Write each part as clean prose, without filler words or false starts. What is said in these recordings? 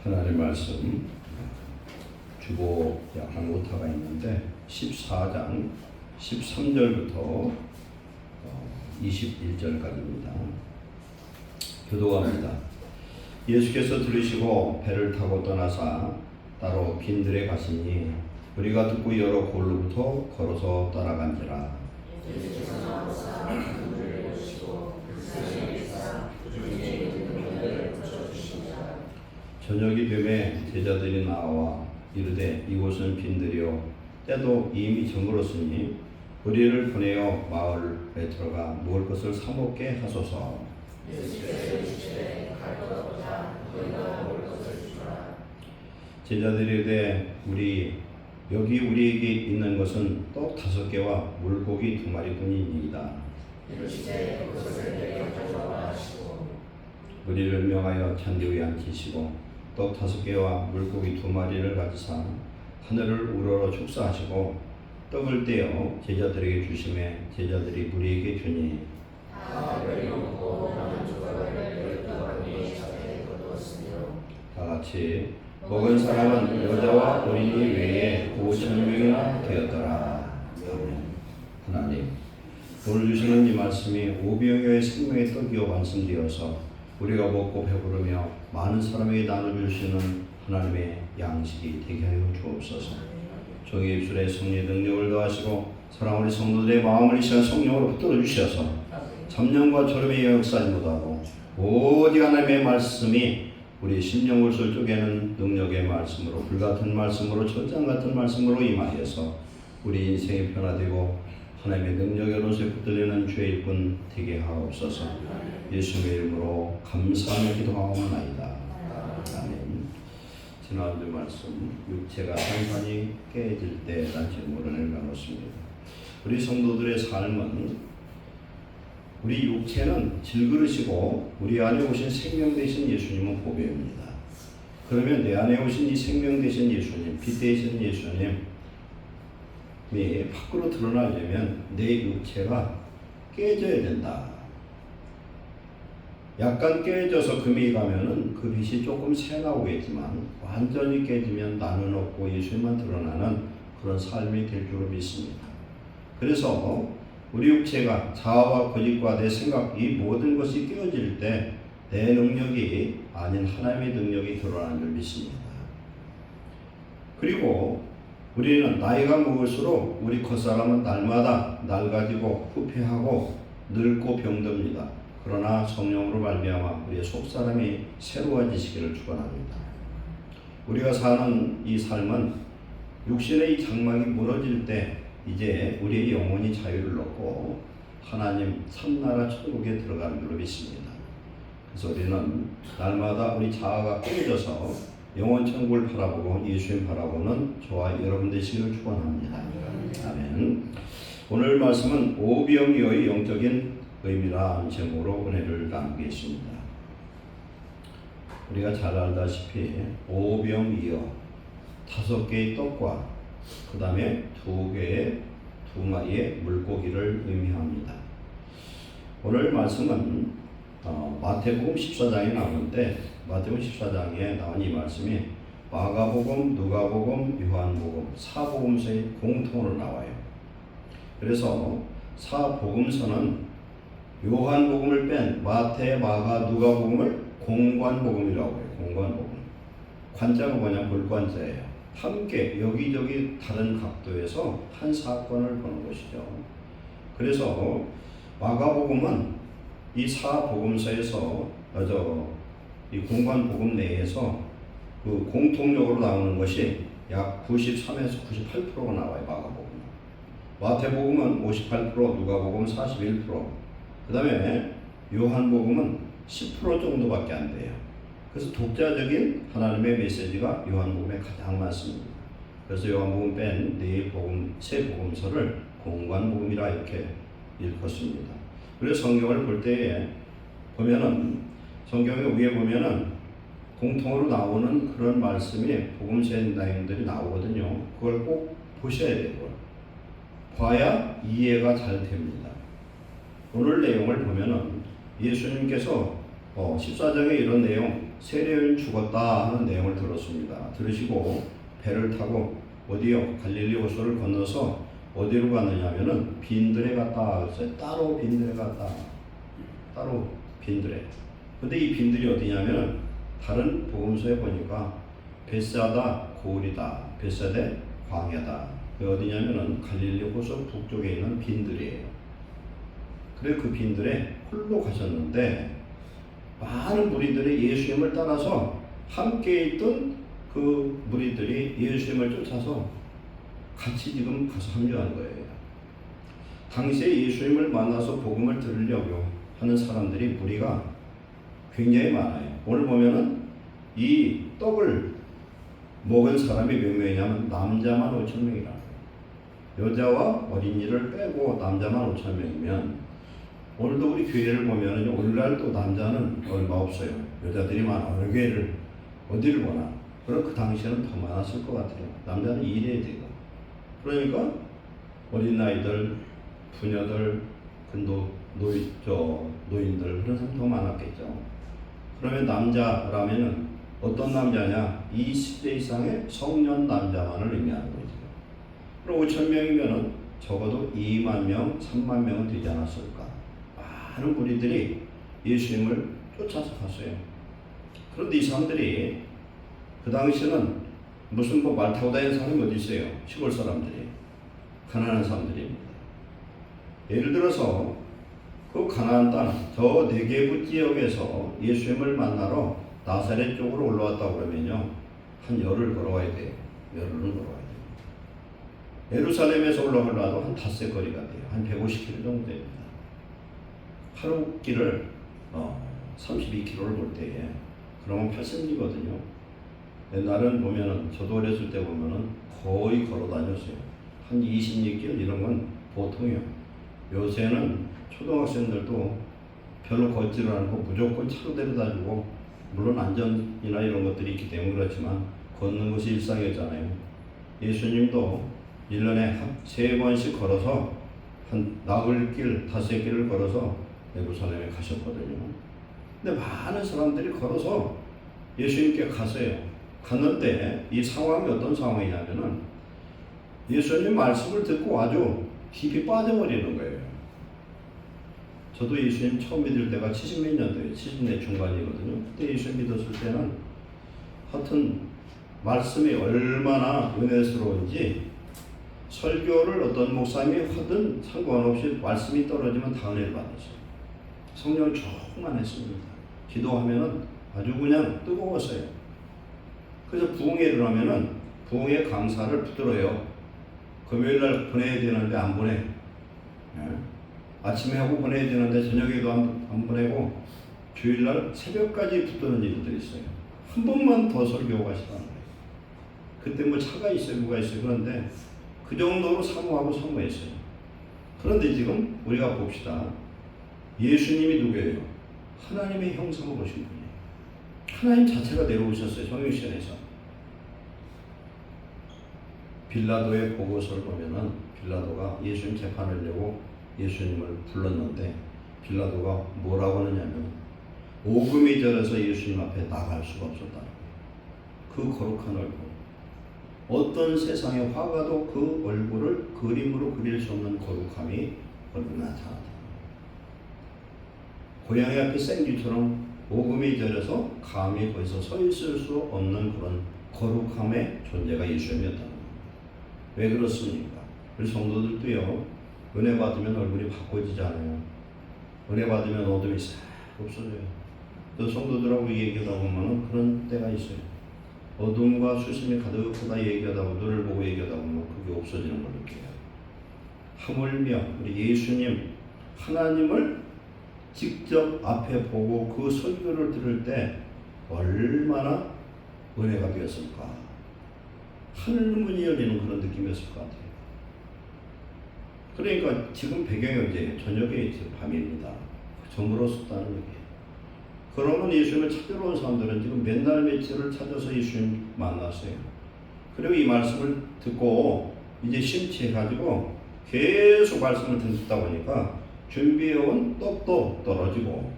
하나님 말씀 주보 약 한 오타가 있는데 14장 13절부터 21절까지입니다. 교도합니다. 예수께서 들으시고 배를 타고 떠나사 따로 빈들에 가시니 우리가 듣고 여러 골로부터 걸어서 따라간지라. 저녁이 되매 제자들이 나와 이르되 이곳은 빈들이요 때도 이미 저물었으니 우리를 보내어 마을에 들어가 먹을 것을 사 먹게 하소서. 제자들이 이르되 여기 우리에게 있는 것은 떡 5개와 물고기 2마리뿐이니이다. 우리를 명하여 잔디 위에 앉히시고 떡 5개와 물고기 2마리를 가지사 하늘을 우러러 축사하시고 떡을 떼어 제자들에게 주시매 제자들이 무리에게 주니 다같이 먹은 사람은 여자와 어린이 외에 5,000명이나 되었더라. 아멘. 하나님, 오늘 주시는 이 말씀이 오병이어의 생명의 떡이요 말씀되어서 우리가 먹고 배부르며 많은 사람에게 나눠주시는 하나님의 양식이 되게 하여 주옵소서. 종의 입술에 성령의 능력을 더하시고 사랑하는 성도들의 마음을 이 시간 성령으로 붙들어 주셔서 참념과 졸음의 역사를 못하고 오직 하나님의 말씀이 우리 심령골수를 쪼개는 능력의 말씀으로 불같은 말씀으로 천장같은 말씀으로 임하여서 우리 인생이 변화되고 하나님의 능력의 로에 붙들리는 주의 일꾼 되게 하옵소서. 예수님의 이름으로 감사하며 기도하옵나이다. 아멘. 지난주 말씀 육체가 단단히 깨질 때라는 질문을 나눴습니다. 우리 성도들의 삶은 우리 육체는 질그릇이고 우리 안에 오신 생명 되신 예수님은 보배입니다. 그러면 내 안에 오신 이 생명 되신 예수님, 빛 되신 예수님이 밖으로 드러나려면 내 육체가 깨져야 된다. 약간 깨져서 금이 가면은 그 빛이 조금 새 나오겠지만 완전히 깨지면 나는 없고 예수님만 드러나는 그런 삶이 될 줄 믿습니다. 그래서 우리 육체가 자아와 거짓과 내 생각 이 모든 것이 깨어질 때 내 능력이 아닌 하나님의 능력이 드러나는 줄 믿습니다. 그리고 우리는 나이가 먹을수록 우리 겉사람은 날마다 낡아지고 후패하고 늙고 병듭니다. 그러나 성령으로 말미암아 우리의 속사람이 새로워지시기를 축원합니다. 우리가 사는 이 삶은 육신의 이 장막이 무너질 때 이제 우리의 영혼이 자유를 얻고 하나님 참나라 천국에 들어가는 줄로 믿습니다. 그래서 우리는 날마다 우리 자아가 깨져서 영원 천국을 바라보고 예수님 바라보는 저와 여러분 되시기를 축원합니다. 아멘. 오늘 말씀은 오병이어의 영적인 의미라는 제목으로 은혜를 나누겠습니다. 우리가 잘 알다시피 오병이어 5개의 떡과 그 다음에 2마리의 물고기를 의미합니다. 오늘 말씀은 마태복음 14장에 나오는데 마태복음 14장에 나온 이 말씀이 마가복음, 누가복음, 요한복음, 사복음서의 공통으로 나와요. 그래서 사복음서는 요한복음을 뺀 마태, 마가, 누가복음을 공관복음이라고 해요. 공관복음. 관자가 뭐냐? 물관자예요. 함께 여기저기 다른 각도에서 한 사건을 보는 것이죠. 그래서 마가복음은 이 사복음서에서 이 공관복음 내에서 그 공통적으로 나오는 것이 약 93에서 98%가 나와요. 마가복음. 마태복음은 58%, 누가복음 41%, 그 다음에 요한복음은 10% 정도밖에 안 돼요. 그래서 독자적인 하나님의 메시지가 요한복음에 가장 많습니다. 그래서 요한복음 뺀 세 복음서를 공관복음이라 이렇게 읽었습니다. 그래서 성경을 볼 때에 보면은 성경의 위에 보면은 공통으로 나오는 그런 말씀이 복음서의 내용들이 나오거든요. 그걸 꼭 보셔야 돼요. 봐야 이해가 잘 됩니다. 오늘 내용을 보면은 예수님께서 14장에 이런 내용 세례요인 죽었다 하는 내용을 들었습니다. 들으시고 배를 타고 어디요? 갈릴리 호수를 건너서 어디로 갔느냐 하면은 빈들에 갔다 그랬어요. 따로 빈들에 갔다. 따로 빈들에. 근데 이 빈들이 어디냐면은 다른 복음서에 보니까 베사다 고을이다. 베사대 광야다. 어디냐면은 갈릴리 호수 북쪽에 있는 빈들이에요. 그래 그 빈들에 홀로 가셨는데 많은 무리들이 예수님을 따라서 함께 있던 그 무리들이 예수님을 쫓아서 같이 지금 가서 합류한 거예요. 당시에 예수님을 만나서 복음을 들으려고 하는 사람들이 무리가 굉장히 많아요. 오늘 보면은 이 떡을 먹은 사람이 몇 명이냐면 남자만 5천 명이라. 여자와 어린이를 빼고 남자만 5천 명이면 오늘도 우리 교회를 보면은 오늘날 또 남자는 얼마 없어요. 여자들이 많아. 어느 교회를 어디를 보나. 그럼 그 당시에는 더 많았을 것 같아요. 남자는 일해야 되고. 그러니까 어린 아이들, 부녀들, 노인들 그런 사람 더 많았겠죠. 그러면 남자라면은 어떤 남자냐? 20대 이상의 성년 남자만을 의미하는 거죠. 그럼 5천 명이면은 적어도 2만 명, 3만 명은 되지 않았을까? 많은 무리들이 예수님을 쫓아서 갔어요. 그런데 이 사람들이 그 당시에는 무슨 말 타고 다니는 사람이 어디 있어요? 시골 사람들이, 가난한 사람들입니다. 예를 들어서 그 가나안 땅, 저 네게부 지역에서 예수님을 만나러 나사렛 쪽으로 올라왔다 그러면요, 한 열흘 걸어와야 돼요. 열흘은 걸어와야 돼요. 예루살렘에서 올라가려도 한 닷새 거리가 돼요. 한 150km 정도 됩니다. 하루 길을 32km를 볼 때에 그러면 80리거든요. 옛날은 보면은 저도 어렸을 때 보면은 거의 걸어 다녔어요. 한 20리길 이런 건 보통이에요. 요새는 초등학생들도 별로 걷지를 않고 무조건 차로 데려다주고, 물론 안전이나 이런 것들이 있기 때문에 그렇지만 걷는 것이 일상이었잖아요. 예수님도 1년에 3번씩 걸어서 한 나흘길, 5길을 걸어서 예루살렘에 가셨거든요. 근데 많은 사람들이 걸어서 예수님께 갔어요. 갔는데 이 상황이 어떤 상황이냐면은 예수님 말씀을 듣고 아주 깊이 빠져버리는 거예요. 저도 예수님 처음 믿을 때가 70몇 년도예요. 70대 중반이거든요. 그때 예수님 믿었을 때는 하여튼 말씀이 얼마나 은혜스러운지, 설교를 어떤 목사님이 하든 상관없이 말씀이 떨어지면 다 은혜를 받았어요. 성령을 충만했습니다. 기도하면은 아주 그냥 뜨거웠어요. 그래서 부흥회를 하면은 부흥회 강사를 붙들어요. 금요일날 보내야 되는데 안 보내. 아침에 하고 보내야 되는데 저녁에도 안 보내고 주일날 새벽까지 붙드는 일들이 있어요. 한 번만 더 설교하고 가시라는 거예요. 그때 뭐 차가 있어요, 뭐가 있어요. 그런데 그 정도로 사모하고 사모했어요. 그런데 지금 우리가 봅시다. 예수님이 누구예요? 하나님의 형상을 보신 분이에요. 하나님 자체가 내려오셨어요. 성육신에서. 빌라도의 보고서를 보면은 빌라도가 예수님 재판하려고 예수님을 불렀는데 빌라도가 뭐라고 하느냐면 오금이 저려서 예수님 앞에 나갈 수가 없었다는 거예요. 그 거룩한 얼굴. 어떤 세상의 화가도 그 얼굴을 그림으로 그릴 수 없는 거룩함이 얼굴에 나타났다. 고양이 앞에 생쥐처럼 오금이 저려서 감히 거기서 서 있을 수 없는 그런 거룩함의 존재가 예수님이었다는 거예요. 왜 그렇습니까? 우리 성도들도요, 은혜 받으면 얼굴이 바꿔지지 않아요. 은혜 받으면 어둠이 싹 없어져요. 또 성도들하고 얘기하다 보면 그런 때가 있어요. 어둠과 수심이 가득하다 얘기하다 보면, 눈을 보고 얘기하다 보면 그게 없어지는 걸 느껴요. 하물며 우리 예수님, 하나님을 직접 앞에 보고 그 설교를 들을 때 얼마나 은혜가 되었을까. 하늘문이 열리는 그런 느낌이었을 것 같아요. 그러니까 지금 배경이 이제 저녁에 밤입니다. 정으로 썼다는 얘기예요. 그러면 예수님을 찾으러 온 사람들은 지금 몇 날 며칠을 찾아서 예수님 만났어요. 그리고 이 말씀을 듣고 이제 심취해가지고 계속 말씀을 듣다 보니까 준비해온 떡도 떨어지고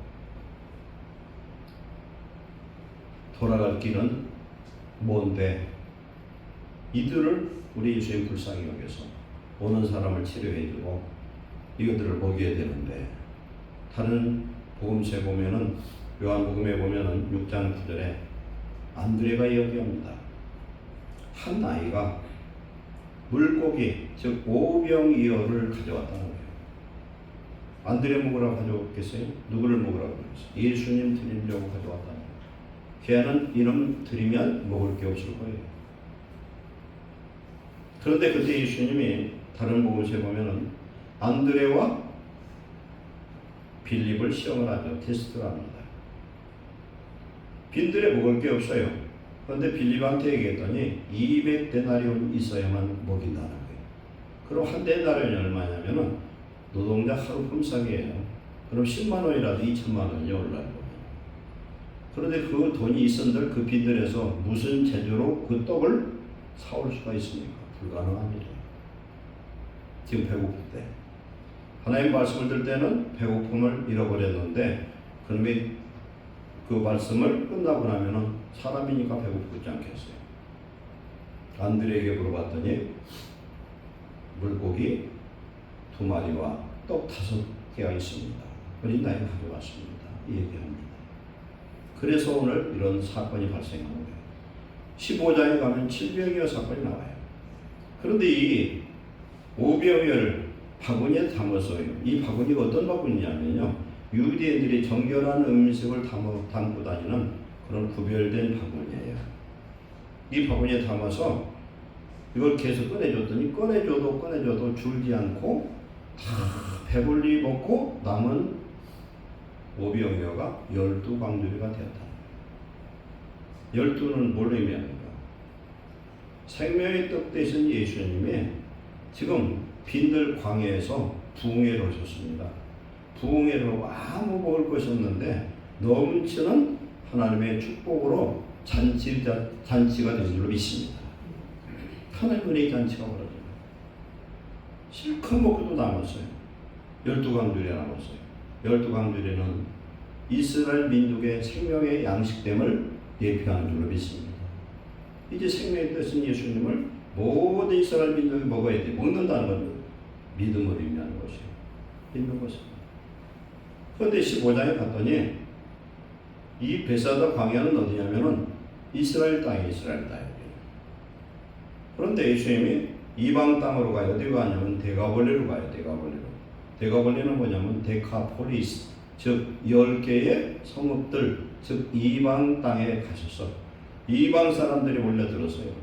돌아갈 길은 먼데 이들을 우리 예수님 불쌍히 여겨서 오는 사람을 치료해주고 이것들을 먹여야 되는데 다른 복음서에 보면은 요한복음에 보면은 6장 9절에 안드레가 이야기합니다. 한 아이가 물고기 즉 오병이어를 가져왔다는 거예요. 안드레 먹으라고 가져왔겠어요? 누구를 먹으라고 그랬어요? 예수님 드리려고 가져왔다는 거예요. 걔는 이름 드리면 먹을 게 없을 거예요. 그런데 그때 예수님이 다른 복음서에 보면은 안드레와 빌립을 시험을 하죠. 테스트를 합니다. 빈들에 먹을 게 없어요. 그런데 빌립한테 얘기했더니 200데나리온 있어야만 먹인다는 거예요. 그럼 한 데나리온이 얼마냐면은 노동자 하루 품삯이에요. 그럼 10만 원이라도 2천만 원이 올라갈 거예요. 그런데 그 돈이 있은들 그 빈들에서 무슨 재주로 그 떡을 사올 수가 있습니까? 불가능합니다. 지금 배고플 때 하나님 말씀을 들 때는 배고픔을 잃어버렸는데 그놈이 그 말씀을 끝나고 나면은 사람이니까 배고프지 않겠어요. 안드레에게 물어봤더니 물고기 2마리와 떡 5개가 있습니다. 어린 나이 가져왔습니다. 이 얘기합니다. 그래서 오늘 이런 사건이 발생한 거예요. 15장에 가면 7병이어 사건이 나와요. 그런데 이 오병이어를 바구니에 담았어요. 이 바구니가 어떤 바구니냐면요. 유대인들이 정결한 음식을 담고 다니는 그런 구별된 바구니예요. 이 바구니에 담아서 이걸 계속 꺼내줬더니 꺼내줘도 줄지 않고 다 배불리 먹고 남은 오병이어가 12광주리가 되었다. 12는 뭘 의미합니까? 생명의 떡 되신 예수님이 지금 빈들 광야에서 부흥회를 하셨습니다. 부흥회로 아무 먹을 것이 없는데 넘치는 하나님의 축복으로 잔치가 된 줄로 믿습니다. 하나님 은혜의 잔치가 벌어져요. 실컷 먹고도 남았어요. 12광주리 남았어요. 12광주리는 이스라엘 민족의 생명의 양식됨을 예표하는 줄로 믿습니다. 이제 생명의 뜻은 예수님을 모든 이스라엘 민족이 먹어야 돼. 먹는다는 건 믿음을 의미하는 것이에요. 믿는 것입니다. 그런데 15장에 갔더니 이 베사다 광야는 어디냐면은 이스라엘 땅이에요. 그런데 예수님이 이방 땅으로 가요. 어디 가냐면 데가볼리로 가요. 데가볼리는 뭐냐면 데카폴리스, 즉 10개의 성읍들, 즉 이방 땅에 가셔서 이방 사람들이 몰려들었어요.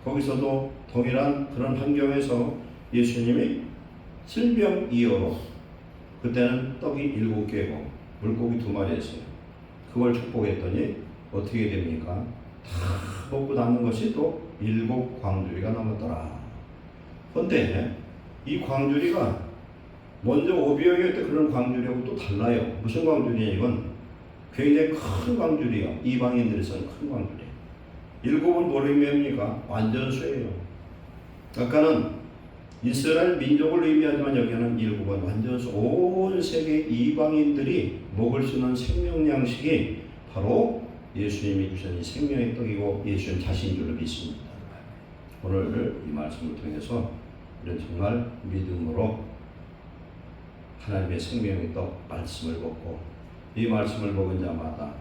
거기서도 동일한 그런 환경에서 예수님이 7병2어로 그때는 떡이 7개고 물고기 2마리였어요. 그걸 축복했더니 어떻게 됩니까? 다 먹고 남은 것이 또 7광주리가 남았더라. 그런데 이 광주리가 먼저 오병이어 때 그런 광주리하고 또 달라요. 무슨 광주리냐 이건 굉장히 큰 광주리요. 이방인들에서는 큰 광주리. 7은 뭘 의미합니까? 완전수예요. 아까는 이스라엘 민족을 의미하지만 여기는 7은 완전수. 온 세계 이방인들이 먹을 수 있는 생명 양식이 바로 예수님이 주신 이 생명의 떡이고 예수님 자신인 줄로 믿습니다. 오늘 이 말씀을 통해서 우리는 정말 믿음으로 하나님의 생명의 떡 말씀을 먹고 이 말씀을 먹은 자마다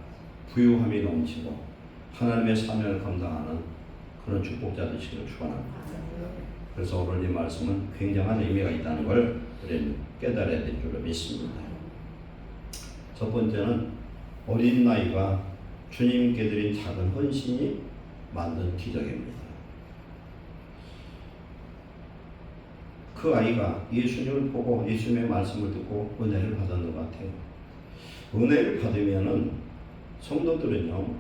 부유함이 넘치고 하나님의 사명을 감당하는 그런 축복자 되시기를 축원합니다. 그래서 오늘 이 말씀은 굉장한 의미가 있다는 걸 우리는 깨달아야 될 줄로 믿습니다. 첫 번째는 어린 나이가 주님께 드린 작은 헌신이 만든 기적입니다. 그 아이가 예수님을 보고 예수님의 말씀을 듣고 은혜를 받았는 것 같아요. 은혜를 받으면은 성도들은요,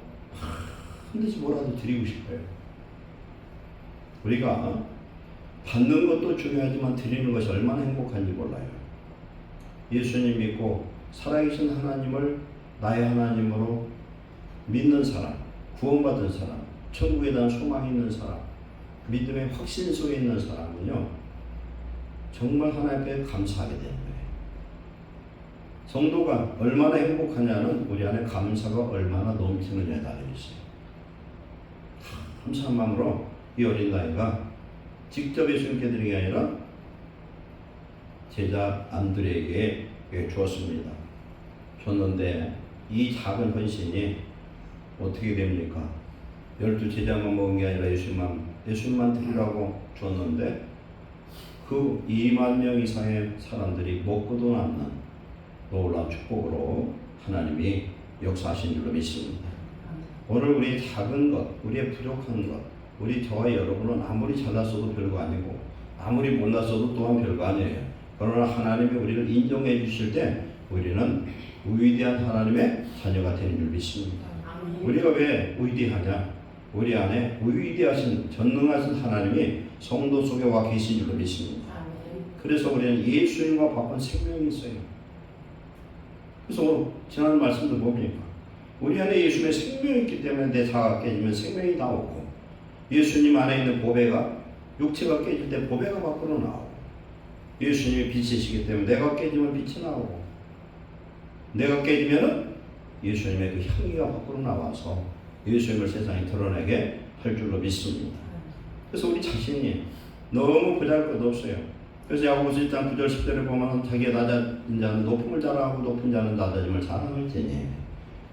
반드시 뭐라도 드리고 싶어요. 우리가 받는 것도 중요하지만 드리는 것이 얼마나 행복한지 몰라요. 예수님 믿고 살아계신 하나님을 나의 하나님으로 믿는 사람, 구원받은 사람, 천국에 대한 소망이 있는 사람, 믿음의 확신 속에 있는 사람은요, 정말 하나님께 감사하게 되는 거예요. 성도가 얼마나 행복하냐는 우리 안에 감사가 얼마나 넘치느냐에 달려 있어요. 감사한 마음으로 이 어린 나이가 직접 예수님께 드린 게 아니라 제자 안드레에게 주었습니다. 줬는데 이 작은 헌신이 어떻게 됩니까? 12제자만 먹은 게 아니라 예수님만 드리라고 줬는데 그 2만 명 이상의 사람들이 먹고도 남는 놀라운 축복으로 하나님이 역사하신 줄로 믿습니다. 오늘 우리의 작은 것, 우리의 부족한 것, 우리 저와 여러분은 아무리 잘났어도 별거 아니고 아무리 못났어도 또한 별거 아니에요. 그러나 하나님이 우리를 인정해 주실 때 우리는 위대한 하나님의 자녀가 되는 줄 믿습니다. 우리가 왜 위대하냐? 우리 안에 위대하신 전능하신 하나님이 성도 속에 와 계신 줄로 믿습니다. 그래서 우리는 예수님과 바꾼 생명이 있어요. 그래서 지난 말씀도 뭡니까? 우리 안에 예수님의 생명이 있기 때문에 내 자아가 깨지면 생명이 나오고, 예수님 안에 있는 보배가, 육체가 깨질 때 보배가 밖으로 나오고, 예수님이 빛이시기 때문에 내가 깨지면 빛이 나오고, 내가 깨지면은 예수님의 그 향기가 밖으로 나와서 예수님을 세상에 드러내게 할 줄로 믿습니다. 그래서 우리 자신이 너무 보잘것없어요. 그래서 야고보서 1장 9절 10절에 보면 자기가 낮은 자는 높음을 자랑하고 높은 자는 낮아짐을 자랑할지니,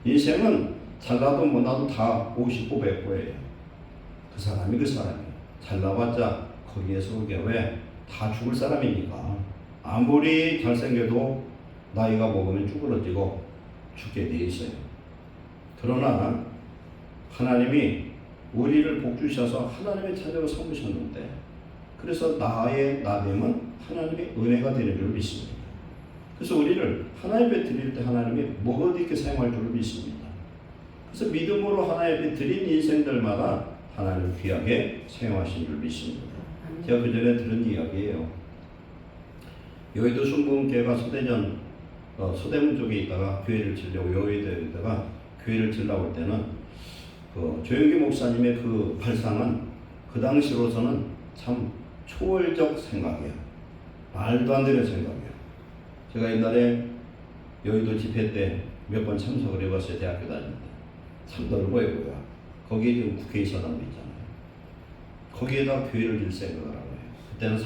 인생은 잘나도 못나도 다 50고 100고예요. 그 사람이에요. 잘나봤자 거기에서 그게 왜 다 죽을 사람이니까. 아무리 잘생겨도 나이가 먹으면 쭈그러지고 죽게 돼 있어요. 그러나 하나님이 우리를 복 주셔서 하나님의 자녀로 삼으셨는데, 그래서 나의 나됨은 하나님의 은혜가 되는 줄 믿습니다. 그래서 우리를 하나님 앞에 드릴 때 하나님이 먹어 있게 사용할 줄 믿습니다. 그래서 믿음으로 하나님 앞에 드린 인생들마다 하나님 귀하게 사용하신 줄 믿습니다. 제가 그 전에 들은 이야기예요. 여의도 순복음교회가 서대문 쪽에 있다가 교회를 지려고 여의도에 있다가 교회를 지려고 할 때는 그 조영기 목사님의 그 발상은 그 당시로서는 참 초월적 생각이에요. 말도 안 되는 생각이에요. 제가 옛날에 여의도 집회 때 몇 번 참석을 해봤어요. 대학교 다닐 때. 참 넓어요. 거기에 지금 국회의사당도 있잖아요. 거기에다 교회를 질 생각을 하고요. 그때는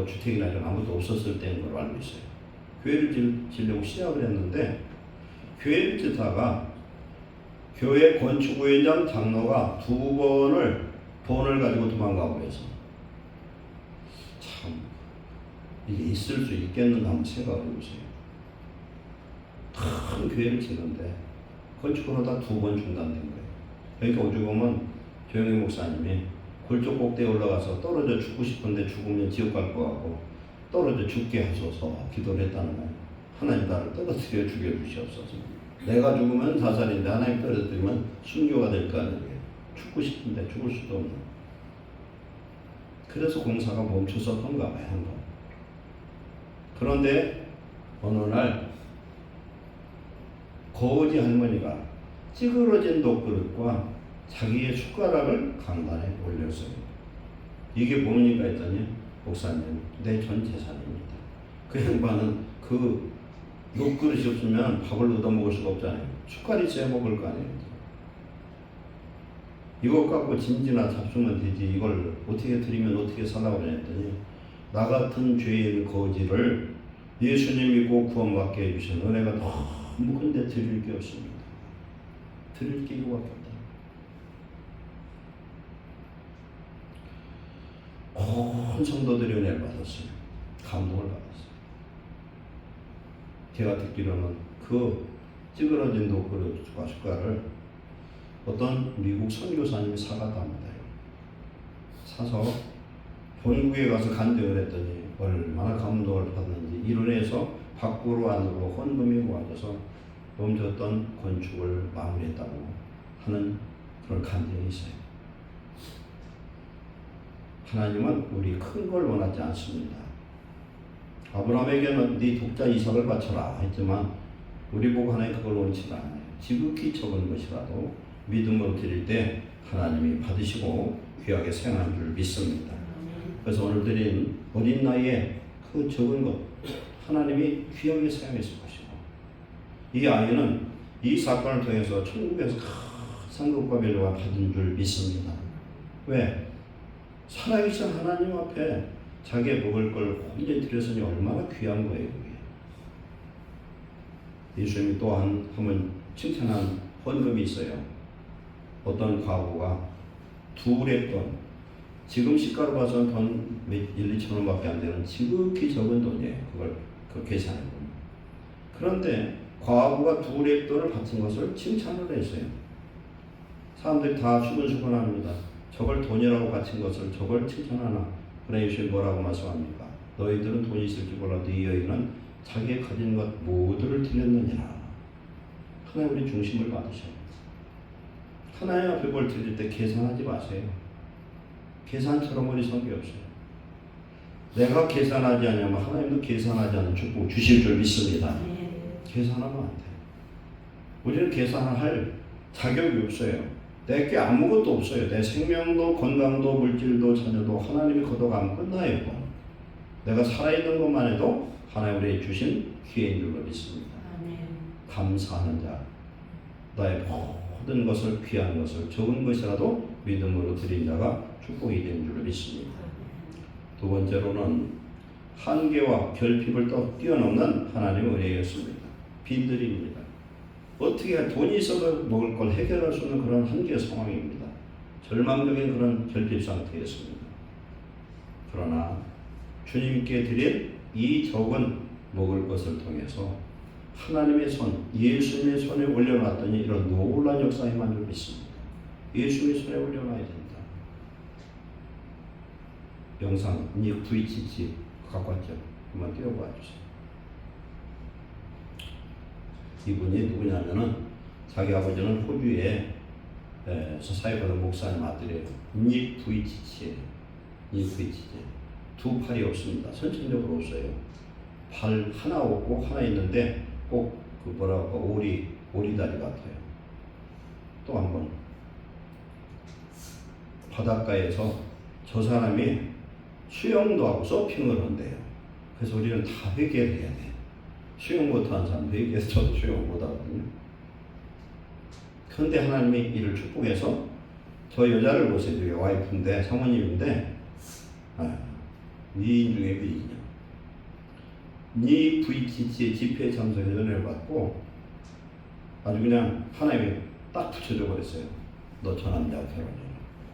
주택이나 이런 아무것도 없었을 때인 걸로 알고 있어요. 교회를 지려고 시작을 했는데, 교회를 짓다가 교회 건축위원장 장로가 2번을 돈을 가지고 도망가고 해서, 참 이게 있을 수 있겠는가 한번 생각을 해보세요. 큰 교회를 짓는데 건축으로다 2번 중단된 거예요. 그러니까 어찌 보면 조영희 목사님이 골조 꼭대기에 올라가서 떨어져 죽고 싶은데 죽으면 지옥 갈 것 같고 떨어져 죽게 하소서 기도를 했다는 거예요. 하나님 나를 떨어뜨려 죽여주시옵소서. 내가 죽으면 자살인데 하나님 떨어뜨리면 순교가 될 거 아니에요. 죽고 싶은데 죽을 수도 없는. 그래서 공사가 멈춰섰던가 봐요. 한 번. 그런데 어느 날 거지 할머니가 찌그러진 독그릇과 자기의 숟가락을 강단에 올렸어요. 이게 뭡니까 했더니, 목사님, 내 전 재산입니다. 그 양반은 그 녹그릇이 없으면 밥을 얻어먹을 수가 없잖아요. 숟갈이 있어야 먹을 거 아니에요. 이것 갖고 짐지나 잡수면 되지, 이걸 어떻게 드리면 어떻게 살라고 그랬더니, 나 같은 죄인 거지를 예수님 믿고 구원받게 해주신 은혜가 너무 큰데 드릴 게 없습니다. 드릴 게 이거밖에 없다. 온 성도들이 은혜를 받았어요. 감동을 받았어요. 제가 듣기로는 그 찌그러진 독그릇과 숟갈을 어떤 미국 선교사님이 사갔답니다. 사서 본국에 가서 간증을 했더니 얼마나 감동을 받는지, 이로 인해서 밖으로 안으로 헌금이 모아져서 멈췄던 건축을 마무리했다고 하는 그런 간증이 있어요. 하나님은 우리 큰 걸 원하지 않습니다. 아브라함에게는 네 독자 이삭을 바쳐라 했지만 우리 보고 하나님 그걸 원치 않아요. 지극히 적은 것이라도 믿음으로 드릴 때 하나님이 받으시고 귀하게 사용한 줄 믿습니다. 그래서 오늘 드린 어린 나이에 그 적은 것 하나님이 귀하게 사용했을 것이고, 이 아이는 이 사건을 통해서 천국에서 큰 상급과 멸류관 받은 줄 믿습니다. 왜? 살아계신 하나님 앞에 자기의 먹을 걸 혼자 드렸으니 얼마나 귀한 거예요. 그게. 예수님이 또한 한번 칭찬한 헌금이 있어요. 어떤 과부가 둘의 돈, 지금 시가로 봐서는 돈 1, 2천 원밖에 안 되는 지극히 적은 돈이에요. 그걸 계산해 보면. 그런데 과부가 둘의 돈을 바친 것을 칭찬을 했어요. 사람들이 다 수근수근합니다. 저걸 돈이라고 바친 것을 저걸 칭찬하나? 그러나 예수님이 뭐라고 말씀합니까? 너희들은 돈이 있을지 몰라도 이 여인은 자기의 가진 것 모두를 드렸느니라. 하나님 우리 중심을 받으셔요. 하나님 앞에 뭘 드릴 때 계산하지 마세요. 계산처럼 우리 성격이 없어요. 내가 계산하지 않으면 하나님도 계산하지 않는 축복 주실 줄 믿습니다. 계산하면 안 돼요. 우리는 계산할 자격이 없어요. 내게 아무것도 없어요. 내 생명도 건강도 물질도 자녀도 하나님이 걷어가면 끝나요. 내가 살아있는 것만 해도 하나님 우리에게 주신 기회인 줄로 믿습니다. 감사하는 자, 나의 모든 것을 귀한 것을 적은 것이라도 믿음으로 드린 자가 축복이 된 줄로 믿습니다. 두 번째로는 한계와 결핍을 또 뛰어넘는 하나님의 은혜였습니다. 빈들입니다. 어떻게 돈이 있어도 먹을 걸 해결할 수 없는 그런 한계 상황입니다. 절망적인 그런 결핍 상태였습니다. 그러나 주님께 드린 이 적은 먹을 것을 통해서 하나님의 손, 예수님의 손에 올려놨더니 이런 놀라운 역사에 만들 믿습니다. 예수님의 손에 올려놔야 된다. 영상 VCC 갖고 왔죠? 한번 띄워봐 주세요. 이분이 누구냐면은 자기 아버지는 호주에 사역하던 목사님 아들이에요. 닉 VCC예요. 닉 VCC. 두 팔이 없습니다. 선천적으로 없어요. 발 하나 없고 하나 있는데 꼭 그 뭐라고 오리다리 같아요. 또 한 번 바닷가에서 저 사람이 수영도 하고 서핑을 한대요. 그래서 우리는 다 회개를 해야 돼. 수영 못하는 사람 회개해서 저도 수영 못하거든요. 그런데 하나님이 이를 축복해서 저 여자를 보세요. 와이프인데 사모님인데 미인 중에 미인이야. 니 VCC의 집회 참석 연회를 받고 아주 그냥 하나님이 딱 붙여줘 버렸어요. 너 전환자 결혼해.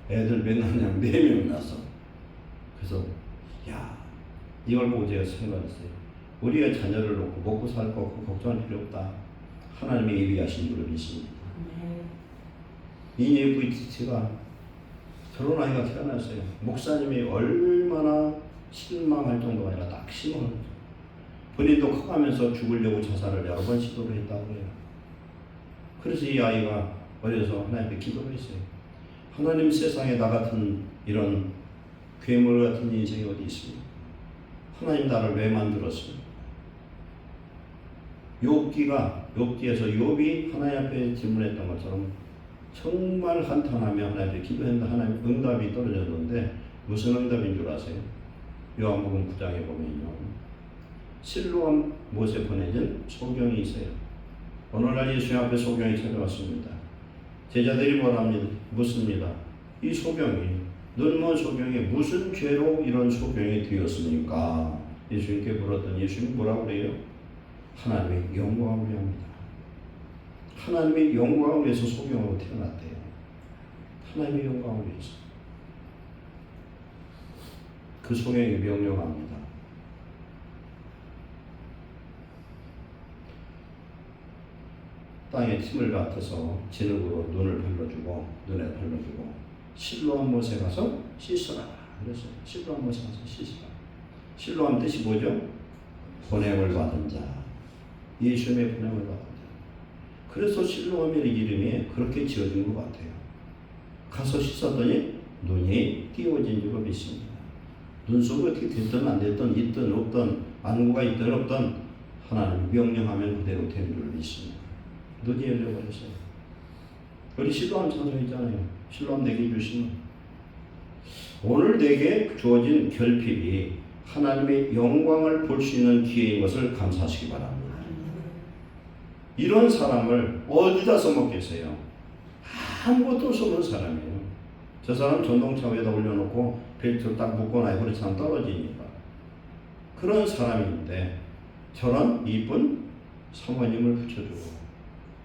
애들 몇 낳냐면 4명 낳았어. 그래서 야 이걸 보고 제가 생각했어요. 우리가 자녀를 놓고 먹고 살 거 걱정할 필요 없다. 하나님이 예비하신 줄을 믿습니다. 이 VCC가 저런 아이가 태어났어요. 목사님이 얼마나 실망할 정도가 아니라 낙심을 하죠. 본인도 커가면서 죽으려고 자살을 여러 번 시도를 했다고 해요. 그래서 이 아이가 어려서 하나님께 기도를 했어요. 하나님 세상에 나 같은 이런 괴물 같은 인생이 어디 있습니까? 하나님 나를 왜 만들었습니까? 욥기에서 욥이 하나님 앞에 질문했던 것처럼 정말 한탄하며 하나님께 기도했는데 하나님 응답이 떨어졌는데 무슨 응답인 줄 아세요? 요한복음 9장에 보면요. 실로암 못에 보내진 소경이 있어요. 어느 날 예수님 앞에 소경이 찾아왔습니다. 제자들이 묻습니다. 이 소경이 눈먼 소경이 무슨 죄로 이런 소경이 되었습니까? 예수님께 물었더니 예수님이 뭐라고 그래요? 하나님의 영광을 위합니다. 하나님의 영광을 위해서 소경으로 태어났대요. 하나님의 영광을 위해서. 그 소경이 명령합니다. 땅에 침을 뱉어서 진흙으로 눈을 눈에 발라주고 실로암 못에 가서 씻으라 그랬어요. 실로암 못에 가서 씻으라. 실로암 뜻이 뭐죠? 보냄을 받은 자. 예수님의 보냄을 받은 자. 그래서 실로암의 이름이 그렇게 지어진 것 같아요. 가서 씻었더니 눈이 띄워진 줄로 믿습니다. 눈 속에 어떻게 됐든 안 됐든 있든 없든 안구가 있든 없든 하나님 명령하면 그대로 되는 줄로 믿습니다. 눈이 열려버렸어요. 우리 실로암 찬송이잖아요. 실로암 내게 주시면 오늘 내게 주어진 결핍이 하나님의 영광을 볼 수 있는 기회인 것을 감사하시기 바랍니다. 이런 사람을 어디다 써먹겠어요? 아무것도 없는 사람이에요. 저 사람 전동차 위에다 올려놓고 벨트를 딱 묶어놔야 그렇지만 떨어지니까. 그런 사람인데 저런 이쁜 사모님을 붙여주고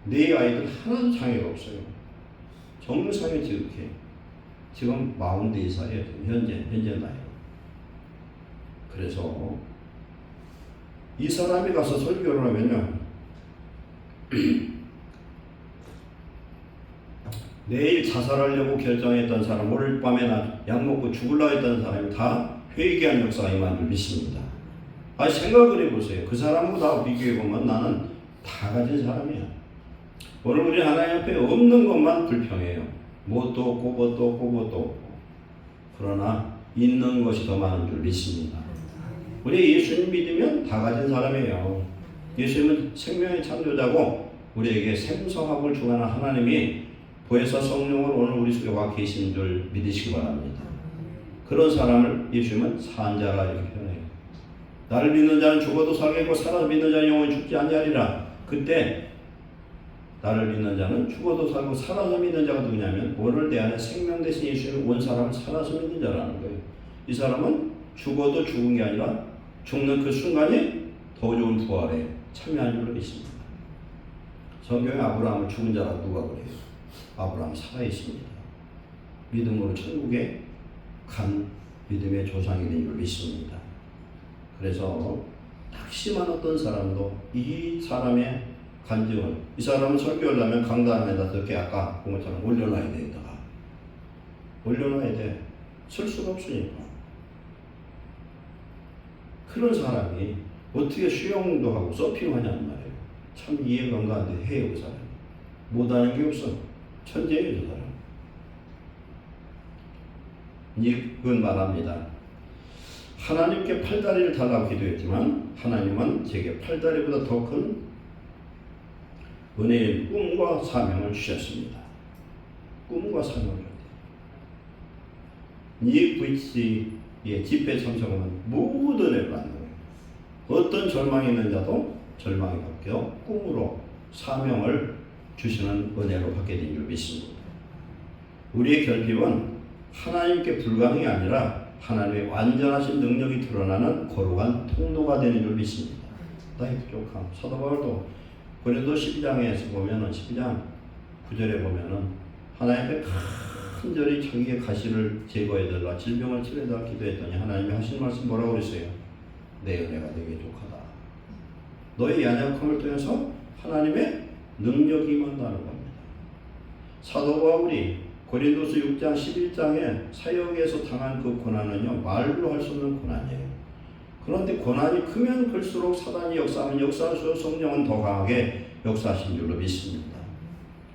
내 아이들 하나도 장애가 없어요. 정상에 지극해. 지금 44살이에요. 현재 나이로. 그래서 이 사람이 가서 설교를 하면요. 내일 자살하려고 결정했던 사람, 오늘 밤에 약 먹고 죽으려고 했던 사람이 다 회개한 역사가 임한 줄 믿습니다. 생각을 해보세요. 그 사람보다 비교해보면 나는 다 가진 사람이야. 오늘 우리 하나님 앞에 없는 것만 불평해요. 뭣도 없고 뭣도 없고 뭣도 없고. 그러나 있는 것이 더 많은 줄 믿습니다. 우리 예수님 믿으면 다 가진 사람이에요. 예수님은 생명의 창조자고 우리에게 생성학을 주관한 하나님이 보혜사 성령을 오늘 우리 속에 와 계신 줄 믿으시기 바랍니다. 그런 사람을 예수님은 산자라 이렇게 표현해요. 나를 믿는 자는 죽어도 살겠고 살아서 믿는 자는 영원히 죽지 아니하리라. 그때 나를 믿는 자는 죽어도 살고 살아서 믿는 자가 누구냐면 오늘 내 안에 생명 대신 예수님이 온 사람은 살아서 믿는 자라는 거예요. 이 사람은 죽어도 죽은 게 아니라 죽는 그 순간에 더 좋은 부활에 참여한 줄로 믿습니다. 성경에 아브라함을 죽은 자라고 누가 그래요? 아브라함 살아있습니다. 믿음으로 천국에 간 믿음의 조상이 된 줄 믿습니다. 그래서 낙심한 어떤 사람도 이 사람의 간증을, 이 사람은 설교하려면 강단에다 이렇게 아까 본 것처럼 올려놔야 돼. 올려놔야 돼. 쓸 수가 없으니까. 그런 사람이 어떻게 수영도 하고 서핑하냐는 말이에요. 참 이해가 안 가는데 해요, 그 사람이. 못하는 게 없어. 천재예요, 그 사람. 이건 말합니다. 하나님께 팔다리를 달라고 기도했지만 하나님은 제게 팔다리보다 더 큰 은혜의 꿈과 사명을 주셨습니다. 꿈과 사명을 줬대요. EFH의 집회 참석하면 모든 은혜를 받는 거예요. 어떤 절망이 있는 자도 절망이 바뀌어 꿈으로 사명을 주시는 은혜로 받게 된 줄 믿습니다. 우리의 결핍은 하나님께 불가능이 아니라 하나님의 완전하신 능력이 드러나는 거룩한 통로가 되는 줄 믿습니다. 나의 부족함. 사도 바울도 고린도 12장에서 보면은 12장 9절에 보면은 하나님 앞에 간절히 자기의 가시를 제거해달라, 질병을 치료해달라 기도했더니 하나님이 하신 말씀 뭐라고 그랬어요? 내 은혜가 내게 족하다. 너의 연약함을 통해서 하나님의 능력이 임한다는 겁니다. 사도 바울이 고린도서 6장 11장에 사역에서 당한 그 고난은요, 말로 할 수 없는 고난이에요. 그런데 고난이 크면 클수록 사단이 역사하면 역사할수록 성령은 더 강하게 역사하신 줄로 믿습니다.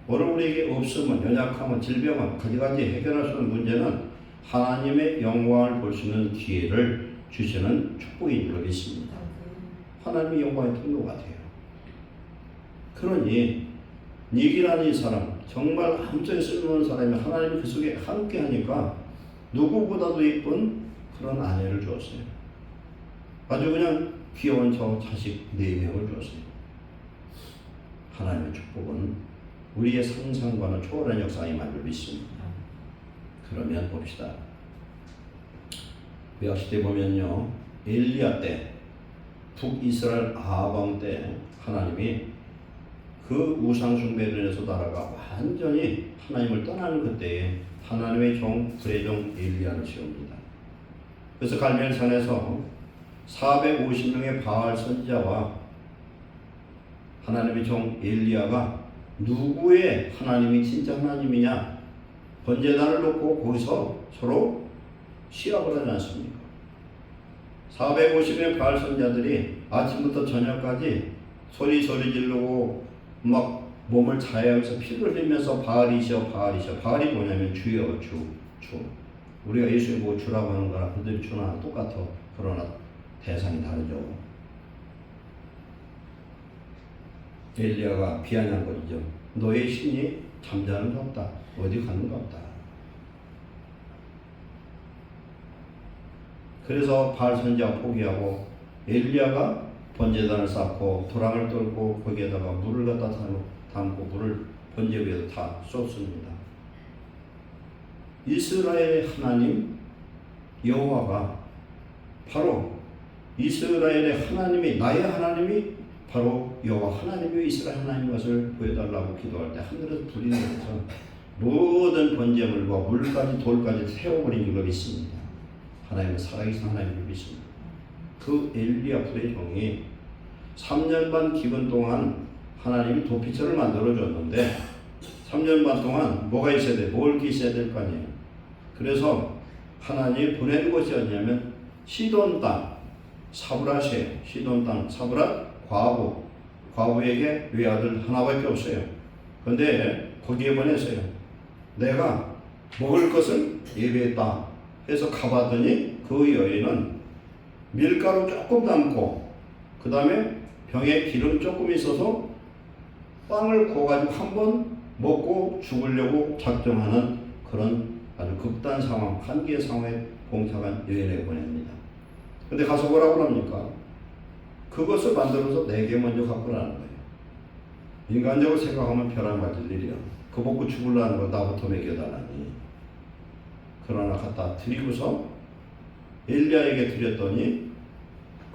오늘 우리에게 없으면, 연약함은, 질병은, 가지가지 해결할 수 있는 문제는 하나님의 영광을 볼 수 있는 기회를 주시는 축복인 줄로 믿습니다. 하나님의 영광의 통로가 돼요. 그러니 닉이라는 이 사람, 정말 아무짝에 쓸모없는 사람이 하나님이 그 속에 함께 하니까 누구보다도 예쁜 그런 아내를 주었어요. 아주 그냥 귀여운 저 자식 4명을 주었어요. 하나님의 축복은 우리의 상상과는 초월한 역사가 임한 줄 믿습니다. 그러면 봅시다. 구약시대 보면요, 엘리야 때, 북이스라엘 아합 때 하나님이 그 우상숭배를 해서 나라가 완전히 하나님을 떠나는 그때에 하나님의 종, 불의 종 엘리야를 세웁니다. 그래서 갈멜산에서 450명의 바알 선지자와 하나님의 종 엘리야가 누구의 하나님이 진짜 하나님이냐 번제단을 놓고 거기서 서로 시합을 하지 않습니까? 450명의 바알 선지자들이 아침부터 저녁까지 소리 지르고 막 몸을 자해하면서 피를 흘리면서 바알이시여 바알이시여. 바알이 뭐냐면 주여 주. 우리가 예수님 보고 주라고 하는 거랑 그들이 주나 똑같아. 그러나 대상이 다르죠. 엘리야가 비아냥 거리죠. 너의 신이 잠자는 것 없다. 어디 가는 것 없다. 그래서 바알 선지자가 포기하고 엘리야가 번제단을 쌓고 도랑을 뚫고 거기에다가 물을 갖다 담고 물을 번제 위에서 다 쏟습니다. 이스라엘의 하나님 여호와가 바로 이스라엘의 하나님이 나의 하나님이 바로 여호와 하나님이 이스라엘 하나님 것을 보여달라고 기도할 때 하늘에서 불이 내려서 모든 번제물과 물까지 돌까지 태워버린 줄로 믿습니다. 하나님은 살아계신 하나님을 믿습니다. 그 엘리야 불의 종이 3년 반 기근 동안 하나님이 도피처를 만들어줬는데 3년 반 동안 뭐가 있어야 돼? 먹을 게 있어야 될 거 아니에요. 그래서 하나님이 보낸 곳이 어디냐면 시돈 땅 사브랏이에요. 시돈 땅 사브랏 과부에게 외아들 하나밖에 없어요. 그런데 거기에 보냈어요. 내가 먹을 것을 예배했다 해서 가봤더니 그 여인은 밀가루 조금 담고 그 다음에 병에 기름 조금 있어서 빵을 구워가지고 한번 먹고 죽으려고 작정하는 그런 아주 극단 상황, 한계의 상황에 봉착한 여인에게 보냅니다. 근데 가서 뭐라고 합니까? 그것을 만들어서 내게 먼저 갖고 라는 거예요. 인간적으로 생각하면 벼랑맞을 일이야. 그거 먹고 죽으려는 거 나부터 먹여달라니. 그러나 갖다 드리고서 엘리야에게 드렸더니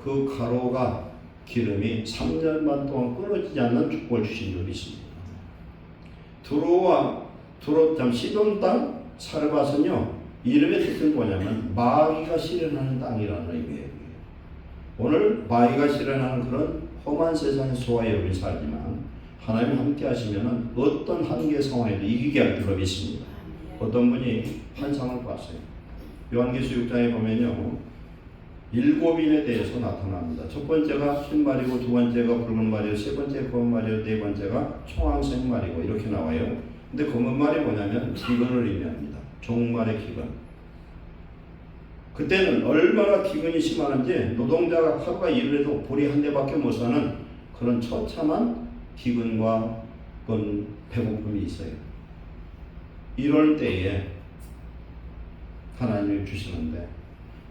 그 가루가 기름이 3년 반 동안 끊어지지 않는 축복을 주신 적이 있습니다. 시돈 땅 사르밧은요 이름의 뜻은 뭐냐면 마귀가 실현하는 땅이라는 의미예요. 오늘 마귀가 실현하는 그런 험한 세상에 소와 여러분이 살지만 하나님 함께 하시면 어떤 한계 상황에도 이기게 할 줄로 믿습니다. 어떤 분이 환상을 봤어요. 요한계시록 6장에 보면요 7인에 대해서 나타납니다. 첫 번째가 흰 말이고 두 번째가 붉은 말이고 세 번째 검은 말이고 네 번째가 청황색 말이고 이렇게 나와요. 근데 검은 말이 뭐냐면 기근을 의미합니다. 종말의 기근. 그때는 얼마나 기근이 심하는지 노동자가 하루가 일을 해도 보리 한 대밖에 못 사는 그런 처참한 기근과 그런 배고픔이 있어요. 이럴 때에 하나님이 주시는데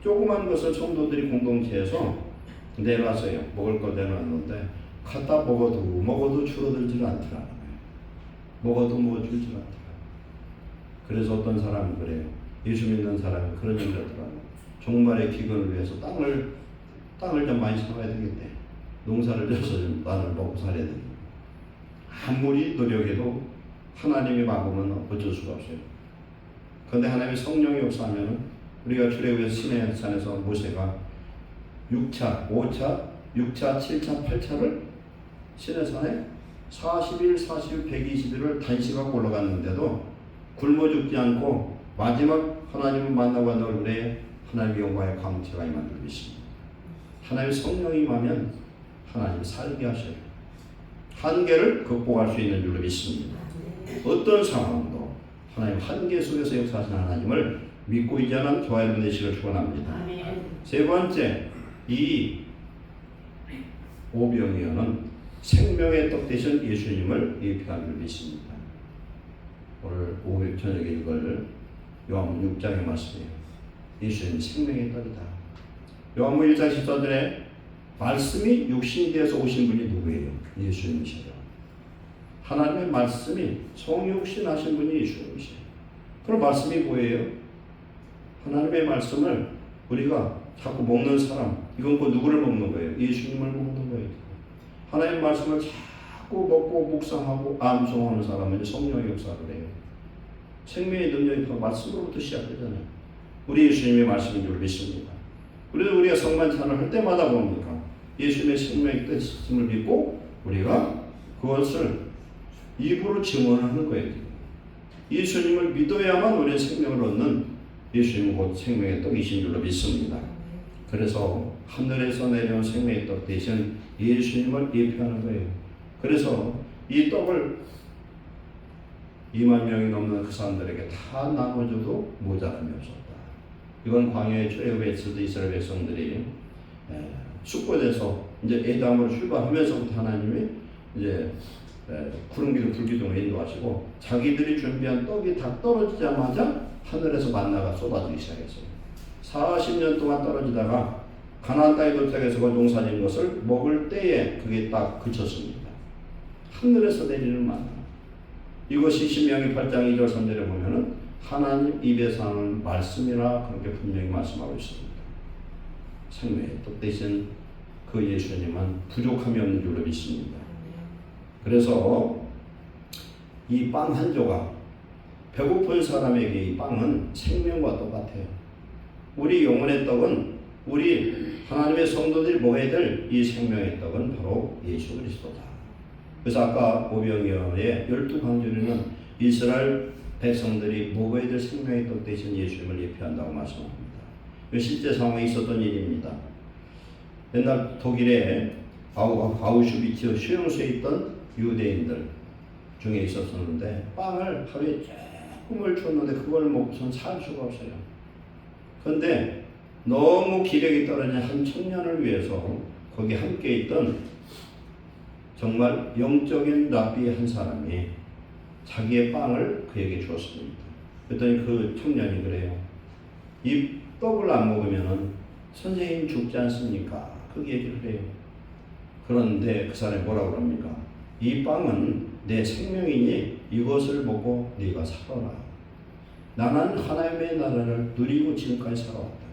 조그만 것을 성도들이 공동체에서 내놨어요. 먹을 거 내놨는데 갖다 먹어도 줄어들질 않더라고요. 먹어도 줄질 않더라고요. 그래서 어떤 사람은 그래요. 예수 믿는 사람이 그런 얘기를 하더라고요. 종말의 기근을 위해서 땅을 좀 많이 사와야 되겠대. 농사를 져서 좀 나를 먹고 살아야 되겠네. 아무리 노력해도 하나님이 막으면 어쩔 수가 없어요. 그런데 하나님의 성령이 역사하면 우리가 출애굽에서 시내 산에서 모세가 6차, 5차, 6차, 7차, 8차를 시내 산에 40일, 40일, 120일을 단식하고 올라갔는데도 굶어 죽지 않고 마지막 하나님을 만나고 한 얼굴에 하나님의 영광의 광채가 임한 줄 믿습니다. 하나님의 성령이 임하면 하나님이 살게 하셔요. 한계를 극복할 수 있는 줄로 믿습니다. 어떤 상황도 하나님 한계 속에서 역사하시는 하나님을 믿고 있지 않은 저와 여러분 되시기를 축원합니다. 세 번째, 이 오병이어는 생명의 떡 되신 예수님을 예표하는 줄 믿습니다. 오늘 오늘 저녁에 읽을 요한복음 6장의 말씀이에요. 예수님이 생명의 떡이다. 요한복음 1장 14절에 말씀이 육신이 되어서 오신 분이 누구예요? 예수님이시죠. 하나님의 말씀이 성육신 하신 분이 예수님이시죠. 그럼 말씀이 뭐예요? 하나님의 말씀을 우리가 자꾸 먹는 사람, 이건 그 누구를 먹는 거예요? 예수님을 먹는 거예요. 하나님의 말씀을 자꾸 먹고 묵상하고 암송하는 사람은 성령의 역사를 해요. 생명의 능력이 그 말씀으로부터 시작되잖아요. 우리 예수님의 말씀인 줄 믿습니다. 그래서 우리가 성만찬을 할 때마다 뭡니까? 예수님의 생명의 뜻을 믿고 우리가 그것을 입으로 증언하는 거예요. 예수님을 믿어야만 우리의 생명을 얻는 예수님은 곧 생명의 떡이신 줄로 믿습니다. 그래서 하늘에서 내려온 생명의 떡 대신 예수님을 예표하는 거예요. 그래서 이 떡을 2만 명이 넘는 그 사람들에게 다 나눠줘도 모자람이 없었다. 이건 광야의 출애굽에서도 이스라엘 백성들이 숙고돼서 이제 에담으로 출발하면서부터 하나님이 이제 구름기둥 불기둥을 인도하시고 자기들이 준비한 떡이 다 떨어지자마자 하늘에서 만나가 쏟아지기 시작했어요. 40년 동안 떨어지다가 가나안 땅에 도착해서 그 농사진 것을 먹을 때에 그게 딱 그쳤습니다. 하늘에서 내리는 만나. 이것이 신명기 8장 2절 3절에 보면은 하나님 입에서 하는 말씀이라 그렇게 분명히 말씀하고 있습니다. 생명의 떡 대신 그 예수님은 부족함이 없는 줄로 믿습니다. 그래서 이 빵 한 조각, 배고픈 사람에게 이 빵은 생명과 똑같아요. 우리 영혼의 떡은 우리 하나님의 성도들이 먹어야 될 이 생명의 떡은 바로 예수 그리스도다. 그래서 아까 오병이어의 12광주리는 이스라엘 백성들이 먹어야 될 생명의 떡 대신 예수님을 예표한다고 말씀합니다. 실제 상황에 있었던 일입니다. 옛날 독일의 아우슈비츠 수용소에 있던 유대인들 중에 있었는데 빵을 하루에 조금을 줬는데 그걸 먹고선 살 수가 없어요. 그런데 너무 기력이 떨어진 한 청년을 위해서 거기 함께 있던 정말 영적인 랍비 한 사람이 자기의 빵을 그에게 주었습니다. 그랬더니 그 청년이 그래요. 이 떡을 안 먹으면 선생님 죽지 않습니까? 그 얘기를 해요. 그런데 그 사람이 뭐라고 그럽니까? 이 빵은 내 생명이니 이것을 먹고 네가 살아라. 나는 하나님의 나라를 누리고 지금까지 살아왔다.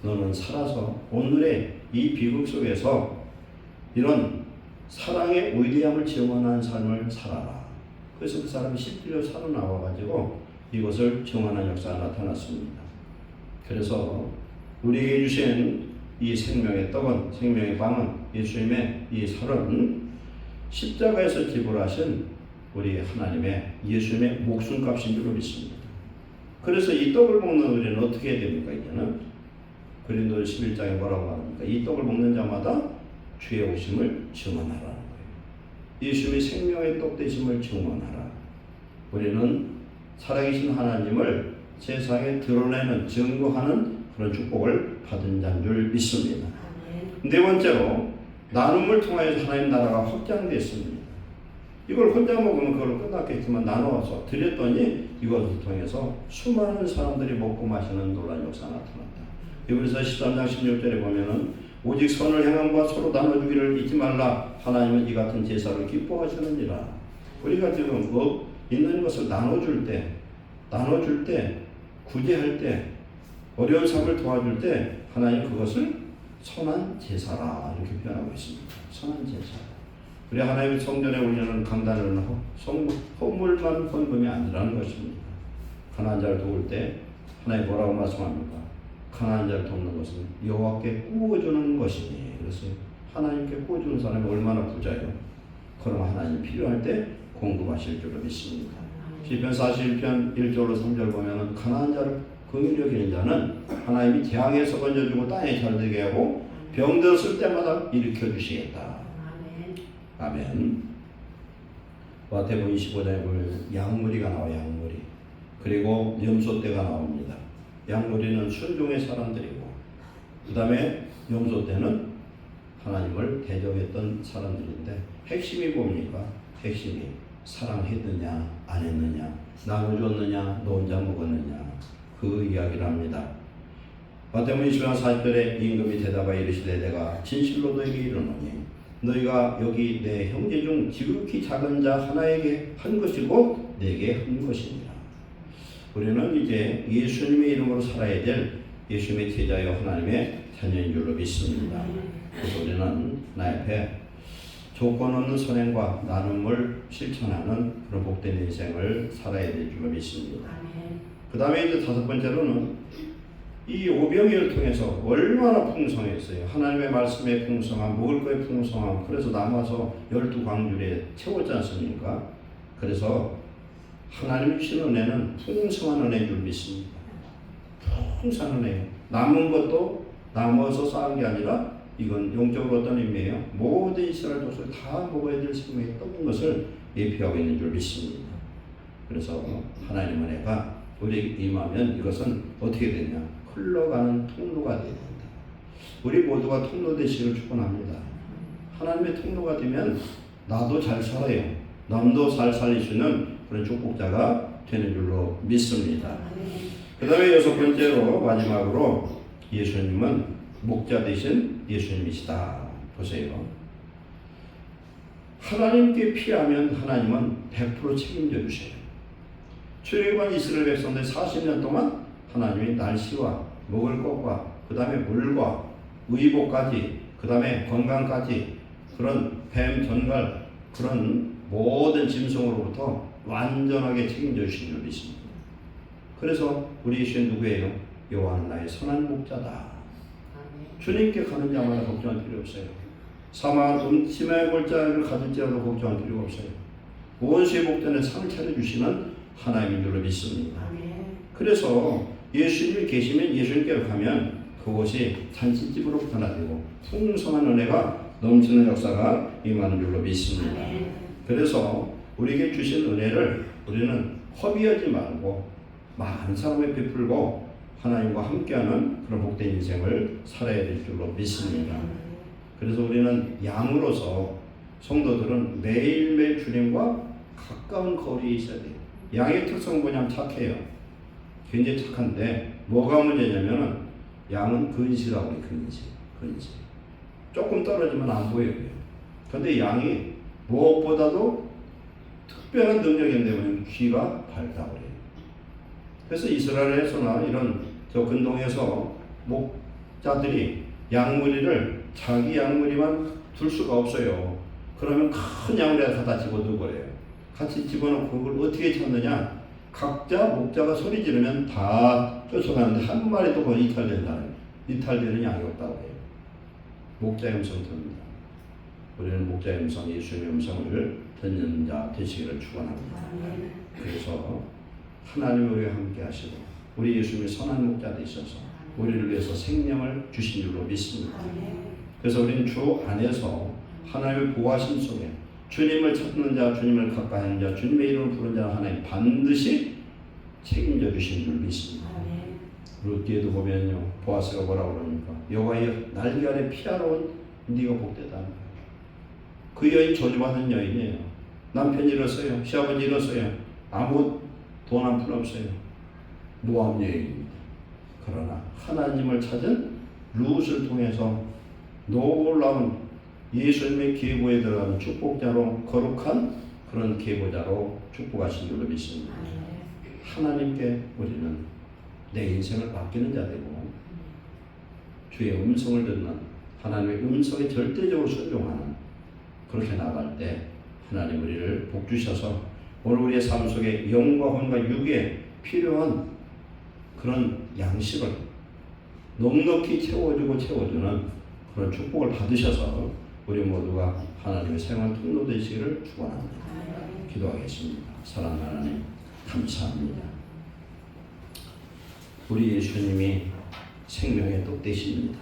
너는 살아서 오늘의 이 비극 속에서 이런 사랑의 위대함을 증언하는 삶을 살아라. 그래서 그 사람이 실제로 살아나와가지고 이것을 증언하는 역사가 나타났습니다. 그래서 우리에게 주신 이 생명의 떡은, 생명의 빵은, 예수님의 이 살은 십자가에서 지불하신 우리 하나님의 예수님의 목숨값인 줄로 믿습니다. 그래서 이 떡을 먹는 우리는 어떻게 해야 됩니까? 이제는 고린도 11장에 뭐라고 말합니까? 이 떡을 먹는 자마다 주의 오심을 증언하라는 거예요. 예수님의 생명의 떡 되심을 증언하라. 우리는 살아계신 하나님을 세상에 드러내는, 증거하는 그런 축복을 받은 자인 줄 믿습니다. 네 번째로 나눔을 통하여 하나님 나라가 확장됐습니다. 이걸 혼자 먹으면 그걸로 끝났겠지만 나누어서 드렸더니 이것을 통해서 수많은 사람들이 먹고 마시는 놀라운 역사가 나타났다. 히브리서 13장 16절에 보면은 오직 선을 행함과 서로 나눠주기를 잊지 말라. 하나님은 이 같은 제사를 기뻐하시느니라. 우리가 지금 있는 것을 나눠줄 때, 구제할 때, 어려운 삶을 도와줄 때 하나님 그것을 선한 제사라 이렇게 표현하고 있습니다. 선한 제사. 우리 하나님의 성전에 올리는 강단을 헌물만 헌금이 아니라는 것입니다. 가난한 자를 도울 때 하나님 뭐라고 말씀합니까? 가난한 자를 돕는 것은 여호와께 구워주는 것이니. 그래서 하나님께 구워주는 사람이 얼마나 부자예요. 그럼 하나님 필요할 때 공급하실 줄로 믿습니다. 시편 41편 1절로 3절 보면은 가난한 자를 긍휼히 여기는 자는 하나님이 재앙에서 건져주고 땅에 잘되게 하고 병들었을 때마다 일으켜 주시겠다. 아멘. 마태복음 25장에 보면 양무리가 나와요. 양무리. 그리고 염소떼가 나옵니다. 양무리는 순종의 사람들이고 그 다음에 염소떼는 하나님을 대적했던 사람들인데 핵심이 뭡니까? 핵심이 사랑했느냐 안 했느냐, 나눠줬느냐 너 혼자 먹었느냐, 그 이야기를 합니다. 마태복음 20장 40절에 임금이 대답하여 이르시되 내가 진실로 너에게 이르노니 너희가 여기 내 형제 중 지극히 작은 자 하나에게 한 것이고 내게 한 것이니라. 우리는 이제 예수님의 이름으로 살아야 될 예수님의 제자여 하나님의 자녀인 줄로 믿습니다. 그래서 우리는 나 앞에 조건 없는 선행과 나눔을 실천하는 그런 복된 인생을 살아야 될 줄로 믿습니다. 그 다음에 이제 다섯 번째로는 이 오병이어를 통해서 얼마나 풍성했어요. 하나님의 말씀의 풍성함, 먹을 거의 풍성함. 그래서 남아서 12광주리에 채웠지 않습니까? 그래서 하나님이 주신 은혜는 풍성한 은혜인 줄 믿습니다. 풍성한 은혜. 남은 것도 남아서 쌓은 게 아니라 이건 영적으로 어떤 의미예요? 모든 이스라엘 족속이 다 먹어야 될 생명의 떡인 것을 예표하고 있는 줄 믿습니다. 그래서 하나님 은혜가 우리에게 임하면 이것은 어떻게 되냐? 흘러가는 통로가 되어야 된다. 우리 모두가 통로 되시기를 축원합니다. 하나님의 통로가 되면 나도 잘 살아요. 남도 잘 살릴 수 있는 그런 축복자가 되는 줄로 믿습니다. 그 다음에 여섯 번째로 마지막으로 예수님은 목자 되신 예수님이시다. 보세요. 하나님께 피하면 하나님은 100% 책임져 주세요. 출애굽한 이스라엘 백성들 40년 동안 하나님이 날씨와 먹을 것과 그 다음에 물과 의복까지 그 다음에 건강까지 그런 뱀, 전갈 그런 모든 짐승으로부터 완전하게 책임져 주신 줄 믿습니다. 그래서 우리 예수는 누구예요? 여호와는 나의 선한 목자다. 주님께 가는 자마다 걱정할 필요 없어요. 사망한 음침의 골짜기를 가질지라도 걱정할 필요가 없어요. 원수의 복전에 상을 차려주시는 하나님인 줄로 믿습니다. 그래서 예수님이 계시면 예수님께로 가면 그곳이 잔치집으로부터 나되고 풍성한 은혜가 넘치는 역사가 임하는 줄로 믿습니다. 그래서 우리에게 주신 은혜를 우리는 허비하지 말고 많은 사람에 베풀고 하나님과 함께하는 그런 복된 인생을 살아야 될 줄로 믿습니다. 그래서 우리는 양으로서 성도들은 매일매일 주님과 가까운 거리에 있어야 돼요. 양의 특성은 뭐냐면 착해요. 굉장히 착한데 뭐가 문제냐면 양은 근시라고 해요. 근시. 조금 떨어지면 안 보여요. 그런데 양이 무엇보다도 특별한 능력이 있는데 귀가 밝다고 해요. 그래서 이스라엘에서나 이런 저 근동에서 목자들이 양무리를 자기 양무리만 둘 수가 없어요. 그러면 큰 양무리에 갖다 집어넣어 버려요. 같이 집어넣고 그걸 어떻게 찾느냐? 각자 목자가 소리 지르면 다 쫓아가는데 한 마리도 거의 이탈되는 양이 없다고 해요. 목자의 음성 듣는다. 우리는 목자의 음성, 예수님의 음성을 듣는 자 되시기를 축원합니다. 그래서 하나님이 우리와 함께 하시고 우리 예수님이 선한 목자 되셔서 우리를 위해서 생명을 주신 줄로 믿습니다. 그래서 우리는 주 안에서 하나님의 보호하심 속에 주님을 찾는 자, 주님을 가까이 하는 자, 주님의 이름을 부르는 자 하나님 반드시 책임져 주신 줄 믿습니다. 룻기에도 보면요, 보아스가 뭐라고 그러니까 여호와의 날개 아래 피아로운 네가 복되다. 그 여인 저주받은 여인이에요. 남편 잃었어요. 시아버지 잃었어요. 아무 돈 한 푼 없어요. 모함 여인입니다. 그러나 하나님을 찾은 룻을 통해서 놀라운 예수님의 계보에 들어가는 축복자로 거룩한 그런 계보자로 축복하신 줄로 믿습니다. 하나님께 우리는 내 인생을 맡기는 자 되고 주의 음성을 듣는 하나님의 음성에 절대적으로 순종하는 그렇게 나갈 때 하나님 우리를 복 주셔서 오늘 우리의 삶 속에 영과 혼과 육에 필요한 그런 양식을 넉넉히 채워주는 그런 축복을 받으셔서 우리 모두가 하나님의 생활 통로 되시기를 축원합니다. 기도하겠습니다. 사랑하는 하나님 감사합니다. 우리 예수님이 생명의 떡 되십니다.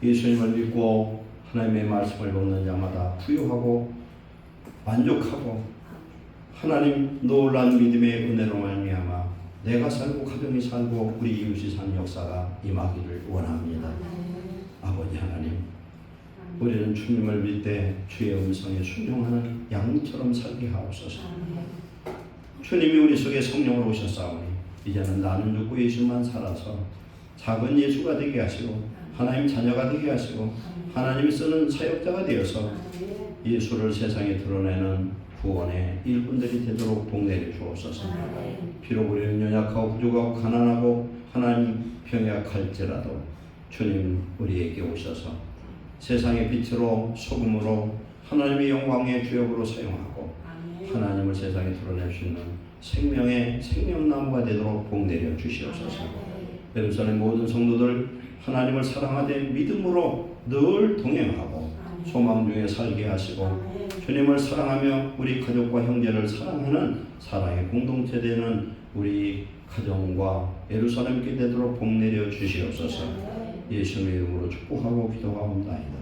예수님을 믿고 하나님의 말씀을 먹는 자마다 부유하고 만족하고 하나님 놀라운 믿음의 은혜로 말미암아 내가 살고 가정이 살고 우리 이웃이 사는 역사가 임하기를 원합니다. 아버지 하나님, 우리는 주님을 믿되 주의 음성에 순종하는 양처럼 살게 하옵소서. 주님이 우리 속에 성령으로 오셨사오니 이제는 나는 죽고 예수만 살아서 작은 예수가 되게 하시고 하나님 자녀가 되게 하시고 하나님이 쓰는 사역자가 되어서 예수를 세상에 드러내는 구원의 일꾼들이 되도록 복내려 주옵소서. 비록 우리는 연약하고 부족하고 가난하고 하나님 병약할지라도 주님 우리에게 오셔서 세상의 빛으로 소금으로 하나님의 영광의 주역으로 사용하고 하나님을 세상에 드러낼 수 있는 생명의 생명나무가 되도록 복내려 주시옵소서. 예루살렘 모든 성도들 하나님을 사랑하되 믿음으로 늘 동행하고 소망 중에 살게 하시고 주님을 사랑하며 우리 가족과 형제를 사랑하는 사랑의 공동체 되는 우리 가정과 예루살렘께 되도록 복내려 주시옵소서. 예수님의 이름으로 축복하고 기도하옵나이다.